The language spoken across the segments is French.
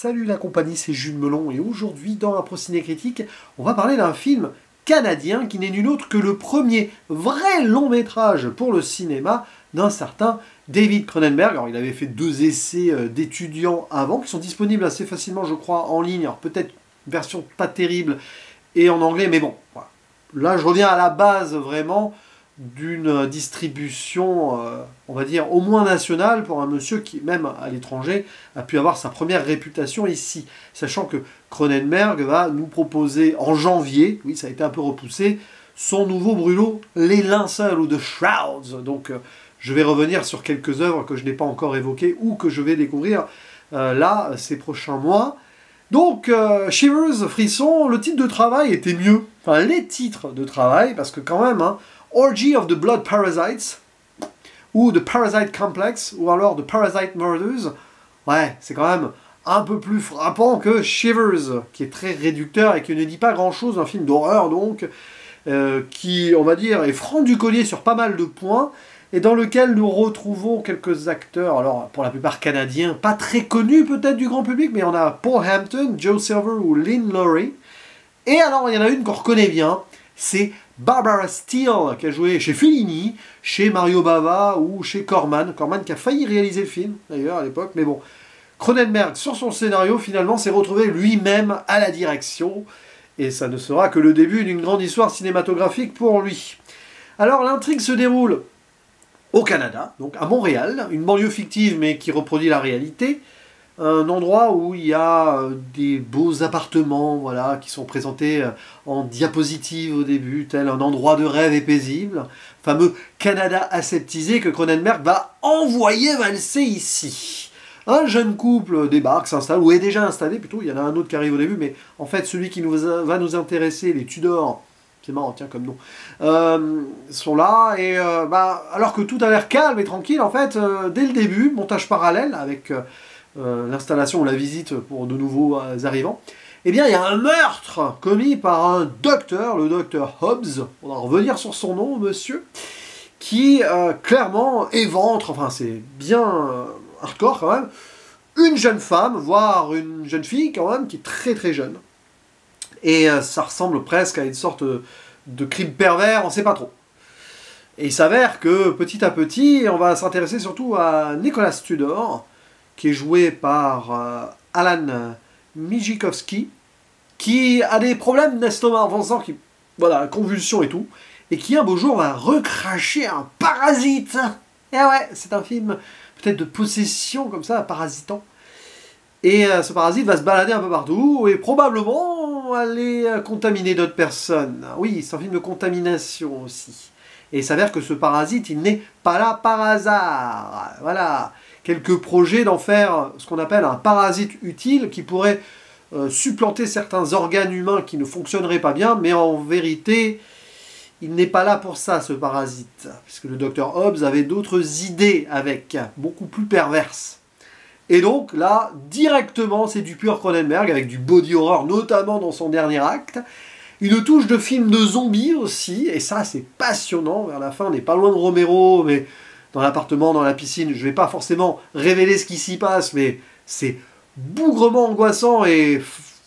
Salut la compagnie, c'est Jules Melon et aujourd'hui dans Ciné Critique, on va parler d'un film canadien qui n'est nul autre que le premier vrai long métrage pour le cinéma d'un certain David Cronenberg. Alors il avait fait 2 essais d'étudiants avant qui sont disponibles assez facilement je crois en ligne, alors peut-être une version pas terrible et en anglais mais bon, voilà. Là je reviens à la base vraiment d'une distribution, on va dire, au moins nationale pour un monsieur qui, même à l'étranger, a pu avoir sa première réputation ici. Sachant que Cronenberg va nous proposer en janvier, oui ça a été un peu repoussé, son nouveau brûlot, Les Linceuls ou The Shrouds. Donc je vais revenir sur quelques œuvres que je n'ai pas encore évoquées ou que je vais découvrir là, ces prochains mois. Donc, Shivers, Frisson, le titre de travail était mieux. Enfin, les titres de travail, parce que quand même, hein, Orgy of the Blood Parasites, ou The Parasite Complex, ou alors The Parasite Murders, ouais, c'est quand même un peu plus frappant que Shivers, qui est très réducteur et qui ne dit pas grand-chose, un film d'horreur donc, qui, on va dire, est franc du collier sur pas mal de points, et dans lequel nous retrouvons quelques acteurs, alors pour la plupart canadiens, pas très connus peut-être du grand public, mais on a Paul Hampton, Joe Silver ou Lynn Laurie. Et alors il y en a une qu'on reconnaît bien, c'est Barbara Steele, qui a joué chez Fellini, chez Mario Bava ou chez Corman. Corman qui a failli réaliser le film d'ailleurs à l'époque, mais bon. Cronenberg, sur son scénario, finalement s'est retrouvé lui-même à la direction, et ça ne sera que le début d'une grande histoire cinématographique pour lui. Alors l'intrigue se déroule au Canada, donc à Montréal, une banlieue fictive mais qui reproduit la réalité, un endroit où il y a des beaux appartements, voilà, qui sont présentés en diapositive au début, tel un endroit de rêve et paisible, fameux Canada aseptisé que Cronenberg va envoyer valser ici. Un jeune couple débarque, s'installe, ou est déjà installé plutôt, il y en a un autre qui arrive au début, mais en fait celui qui va nous intéresser, les Tudors, c'est marrant, tiens, comme nom, sont là, et alors que tout a l'air calme et tranquille, en fait, dès le début, montage parallèle, avec l'installation ou la visite pour de nouveaux arrivants, eh bien, il y a un meurtre commis par un docteur, le docteur Hobbs, on va revenir sur son nom, monsieur, qui, clairement, éventre, enfin, c'est bien hardcore, quand même, une jeune femme, voire une jeune fille, quand même, qui est très très jeune. Et ça ressemble presque à une sorte de crime pervers, on ne sait pas trop. Et il s'avère que petit à petit, on va s'intéresser surtout à Nicholas Tudor, qui est joué par Alan Mijikowski, qui a des problèmes d'estomac avançant, qui, voilà, convulsions et tout, et qui un beau jour va recracher un parasite. Et ouais, c'est un film peut-être de possession comme ça, parasitant. Et ce parasite va se balader un peu partout et probablement aller contaminer d'autres personnes. Oui, c'est un film de contamination aussi. Et il s'avère que ce parasite, il n'est pas là par hasard. Voilà, quelques projets d'en faire ce qu'on appelle un parasite utile qui pourrait supplanter certains organes humains qui ne fonctionneraient pas bien, mais en vérité, il n'est pas là pour ça, ce parasite. Puisque le docteur Hobbs avait d'autres idées avec, beaucoup plus perverses. Et donc là, directement, c'est du pur Cronenberg, avec du body horror, notamment dans son dernier acte. Une touche de film de zombies aussi, et ça c'est passionnant. Vers la fin, on n'est pas loin de Romero, mais dans l'appartement, dans la piscine, je ne vais pas forcément révéler ce qui s'y passe, mais c'est bougrement angoissant et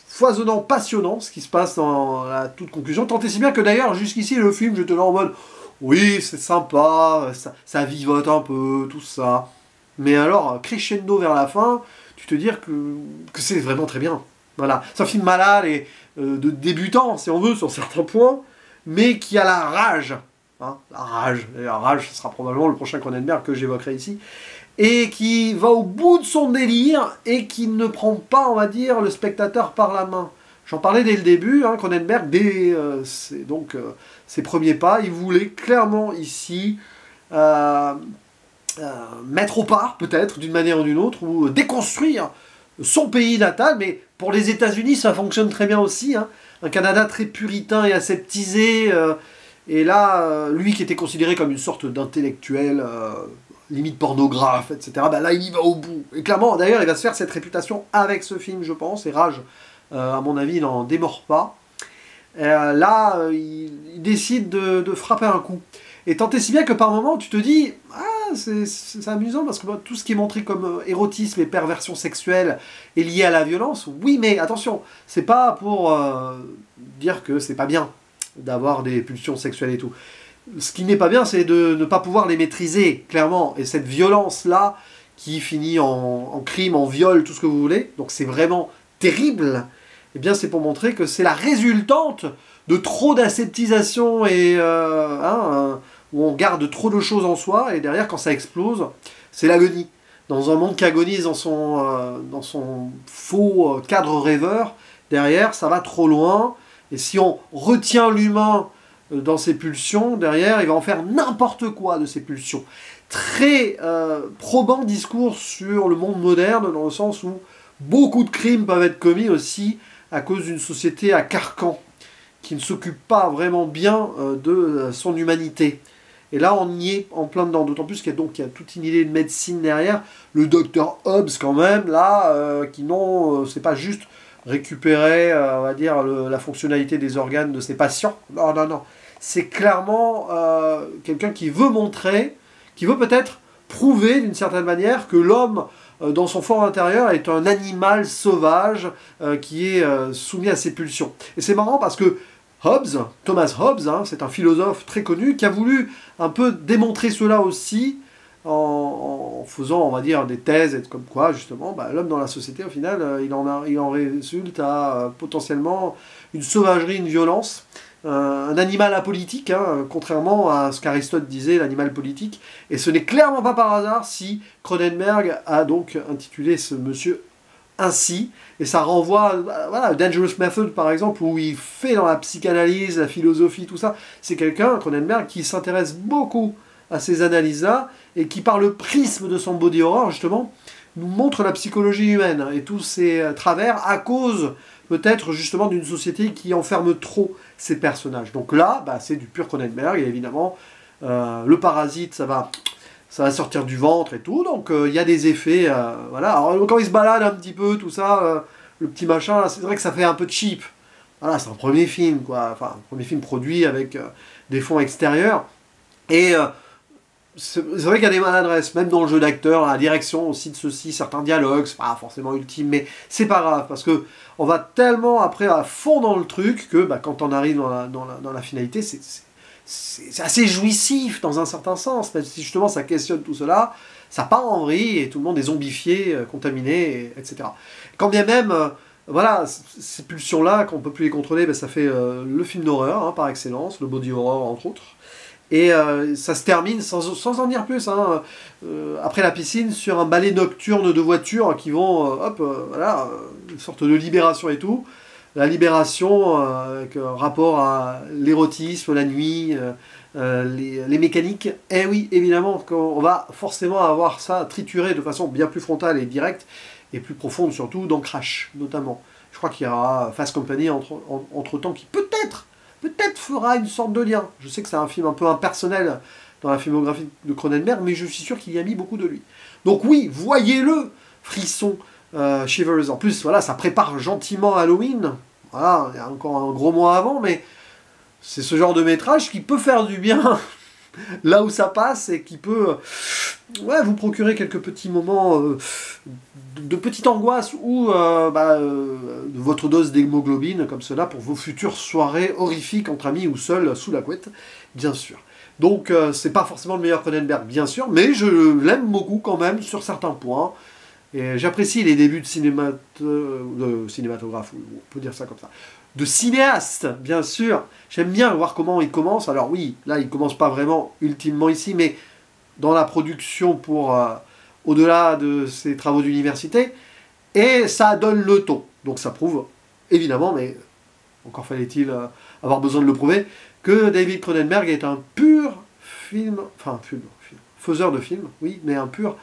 foisonnant, passionnant, ce qui se passe dans la toute conclusion. Tant et si bien que d'ailleurs, jusqu'ici, le film, je te l'ai en mode, oui, c'est sympa, ça vivote un peu, tout ça. Mais alors, crescendo vers la fin, tu te dis que c'est vraiment très bien. Voilà, c'est un film malade et de débutant, si on veut, sur certains points, mais qui a la rage. Hein, la rage, ce sera probablement le prochain Cronenberg que j'évoquerai ici. Et qui va au bout de son délire et qui ne prend pas, on va dire, le spectateur par la main. J'en parlais dès le début, hein, Cronenberg, dès ses premiers pas, il voulait clairement ici mettre au pas, peut-être, d'une manière ou d'une autre, ou déconstruire son pays natal, mais pour les États-Unis, ça fonctionne très bien aussi. Hein. Un Canada très puritain et aseptisé, et là, lui qui était considéré comme une sorte d'intellectuel, limite pornographe, etc., ben là, il y va au bout. Et clairement, d'ailleurs, il va se faire cette réputation avec ce film, je pense, et Rage, à mon avis, il n'en démord pas. Là, il décide de frapper un coup. Et tant et si bien que par moment, tu te dis, ah, c'est amusant parce que tout ce qui est montré comme érotisme et perversion sexuelle est lié à la violence. Oui, mais attention, c'est pas pour dire que c'est pas bien d'avoir des pulsions sexuelles et tout. Ce qui n'est pas bien, c'est de ne pas pouvoir les maîtriser, clairement. Et cette violence-là, qui finit en crime, en viol, tout ce que vous voulez, donc c'est vraiment terrible, eh bien c'est pour montrer que c'est la résultante de trop d'aseptisation et où on garde trop de choses en soi, et derrière, quand ça explose, c'est l'agonie. Dans un monde qui agonise dans son faux cadre rêveur, derrière, ça va trop loin, et si on retient l'humain dans ses pulsions, derrière, il va en faire n'importe quoi de ses pulsions. Très probant discours sur le monde moderne, dans le sens où beaucoup de crimes peuvent être commis aussi à cause d'une société à carcan, qui ne s'occupe pas vraiment bien de son humanité. Et là, on y est en plein dedans, d'autant plus qu'il y a toute une idée de médecine derrière, le docteur Hobbes quand même, là, qui non, c'est pas juste récupérer, on va dire, la fonctionnalité des organes de ses patients. Non, non, non. C'est clairement quelqu'un qui veut montrer, qui veut peut-être prouver d'une certaine manière que l'homme, dans son fort intérieur, est un animal sauvage qui est soumis à ses pulsions. Et c'est marrant parce que Hobbes, Thomas Hobbes, c'est un philosophe très connu qui a voulu un peu démontrer cela aussi en faisant, on va dire, des thèses et comme quoi, justement, l'homme dans la société, au final, il en résulte à potentiellement une sauvagerie, une violence, un animal apolitique, contrairement à ce qu'Aristote disait, l'animal politique. Et ce n'est clairement pas par hasard si Cronenberg a donc intitulé ce monsieur ainsi, et ça renvoie à Dangerous Method par exemple, où il fait dans la psychanalyse, la philosophie, tout ça. C'est quelqu'un, Cronenberg, qui s'intéresse beaucoup à ces analyses-là, et qui par le prisme de son body horror, justement, nous montre la psychologie humaine, et tous ses travers, à cause peut-être justement d'une société qui enferme trop ses personnages. Donc là, c'est du pur Cronenberg, et évidemment, le parasite, ça va sortir du ventre et tout, donc il y a des effets, voilà. Alors quand il se balade un petit peu, tout ça, le petit machin, là, c'est vrai que ça fait un peu cheap. Voilà, c'est un premier film, quoi, enfin, un premier film produit avec des fonds extérieurs, et c'est vrai qu'il y a des maladresses, même dans le jeu d'acteur, la direction aussi de ceci, certains dialogues, c'est pas forcément ultime, mais c'est pas grave, parce que on va tellement après à fond dans le truc, que quand on arrive dans la finalité, c'est assez jouissif dans un certain sens, même si justement ça questionne tout cela, ça part en vrille et tout le monde est zombifié, contaminé, etc. Quand bien même, voilà, ces pulsions-là, qu'on ne peut plus les contrôler, ça fait le film d'horreur par excellence, le body horror entre autres, et ça se termine sans en dire plus, après la piscine, sur un ballet nocturne de voitures qui vont, voilà, une sorte de libération et tout. La libération, avec rapport à l'érotisme, la nuit, les mécaniques. Et oui, évidemment, on va forcément avoir ça trituré de façon bien plus frontale et directe, et plus profonde surtout, dans Crash, notamment. Je crois qu'il y aura Fast Company entre-temps qui peut-être fera une sorte de lien. Je sais que c'est un film un peu impersonnel dans la filmographie de Cronenberg, mais je suis sûr qu'il y a mis beaucoup de lui. Donc oui, voyez-le, Frisson, Shivers. En plus, voilà, ça prépare gentiment Halloween. Voilà, il y a encore un gros mois avant, mais c'est ce genre de métrage qui peut faire du bien là où ça passe, et qui peut vous procurer quelques petits moments de petite angoisse, ou de votre dose d'hémoglobine comme cela pour vos futures soirées horrifiques entre amis ou seuls sous la couette, bien sûr. Donc c'est pas forcément le meilleur Cronenberg, bien sûr, mais je l'aime beaucoup quand même sur certains points. Et j'apprécie les débuts de cinématographe, on peut dire ça comme ça. De cinéaste, bien sûr. J'aime bien voir comment il commence. Alors oui, là, il commence pas vraiment ultimement ici, mais dans la production pour au-delà de ses travaux d'université. Et ça donne le ton. Donc ça prouve, évidemment, mais encore fallait-il avoir besoin de le prouver, que David Cronenberg est un pur faiseur de films, oui, mais un pur...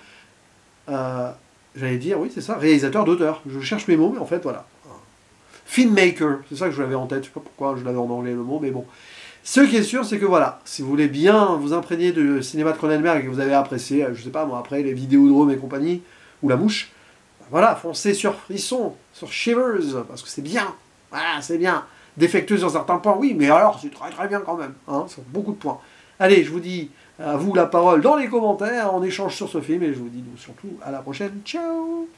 j'allais dire, oui, c'est ça, réalisateur d'auteur. Je cherche mes mots, mais en fait, voilà. Filmmaker, c'est ça que je l'avais en tête. Je sais pas pourquoi je l'avais en anglais le mot, mais bon. Ce qui est sûr, c'est que voilà, si vous voulez bien vous imprégner de cinéma de Cronenberg et que vous avez apprécié, je sais pas moi, après les Vidéodromes et compagnie, ou La Mouche, voilà, foncez sur Frisson, sur Shivers, parce que c'est bien. Voilà, c'est bien. Défectueux sur certains points, oui, mais alors c'est très très bien quand même, sur beaucoup de points. Allez, je vous dis à vous la parole dans les commentaires, on échange sur ce film et je vous dis nous surtout à la prochaine. Ciao!